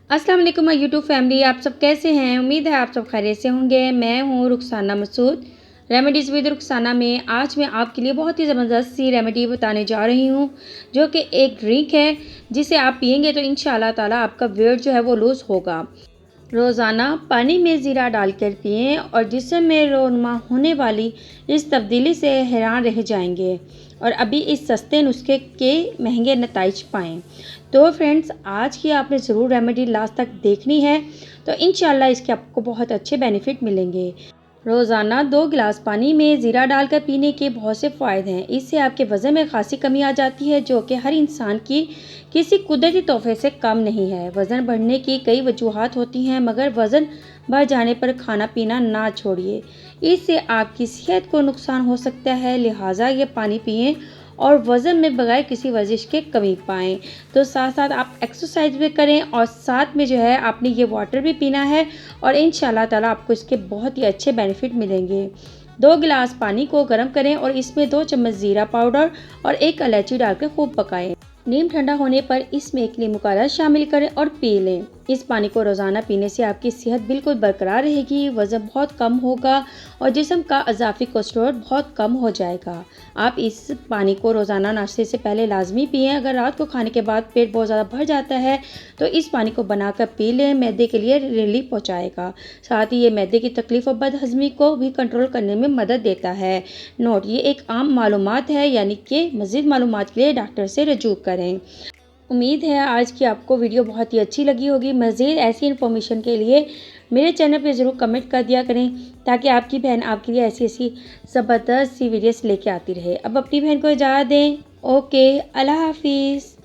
अस्सलाम वालेकुम my YouTube family. आप सब कैसे हैं? उम्मीद है आप सब खैरियत से होंगे। मैं हूँ रुखसाना मसूद। रेमेडीज़ विद रुखसाना में आज मैं आपके लिए बहुत ही ज़बरदस्त सी रेमेडी बताने जा रही हूँ, जो कि एक ड्रिंक है जिसे आप पिएंगे तो इंशाल्लाह ताला आपका वेट जो है वो लूज़ होगा। रोज़ाना पानी में ज़ीरा डालकर पिएं और जिस्म में रोनमा होने वाली इस तब्दीली से हैरान रह जाएंगे और अभी इस सस्ते नुस्खे के महंगे नताइज पाएं। तो फ्रेंड्स, आज की आपने ज़रूर रेमेडी लास्ट तक देखनी है, तो इंशाल्लाह इसके आपको बहुत अच्छे बेनिफिट मिलेंगे। रोज़ाना 2 गिलास पानी में ज़ीरा डालकर पीने के बहुत से फ़ायदे हैं। इससे आपके वज़न में खासी कमी आ जाती है, जो कि हर इंसान की किसी कुदरती तोहफे से कम नहीं है। वज़न बढ़ने की कई वजूहात होती हैं, मगर वज़न बढ़ जाने पर खाना पीना ना छोड़िए। इससे आपकी सेहत को नुकसान हो सकता है, लिहाजा ये पानी पिएं और वज़न में बगैर किसी वर्जिश के कमी पाएँ। तो साथ-साथ आप एक्सरसाइज़ भी करें और साथ में जो है आपने ये वाटर भी पीना है और इंशाल्लाह ताला आपको इसके बहुत ही अच्छे बेनिफिट मिलेंगे। 2 गिलास पानी को गर्म करें और इसमें 2 चम्मच ज़ीरा पाउडर और 1 इलायची डालकर खूब पकाएं। नीम ठंडा होने पर इसमें 1 नींबू का रस शामिल करें और पी लें। इस पानी को रोज़ाना पीने से आपकी सेहत बिल्कुल बरकरार रहेगी, वज़न बहुत कम होगा और जिस्म का इज़ाफ़ी कोलेस्ट्रॉल बहुत कम हो जाएगा। आप इस पानी को रोज़ाना नाश्ते से पहले लाज़मी पिएं। अगर रात को खाने के बाद पेट बहुत ज़्यादा भर जाता है तो इस पानी को बनाकर पी लें, मैदे के लिए रिलीफ पहुँचाएगा। साथ ही ये मैदे की तकलीफ़ और बदहज़मी को भी कंट्रोल करने में मदद देता है। नोट: ये एक आम मालूमात है, यानी कि मज़ीद मालूमात के लिए डॉक्टर से रजू करें। उम्मीद है आज की आपको वीडियो बहुत ही अच्छी लगी होगी। मज़ीद ऐसी इन्फॉर्मेशन के लिए मेरे चैनल पे ज़रूर कमेंट कर दिया करें, ताकि आपकी बहन आपके लिए ऐसी ऐसी ज़बरदस्त सी वीडियोस लेके आती रहे। अब अपनी बहन को इजाज़त दें। ओके, अल्लाह हाफ़िज़।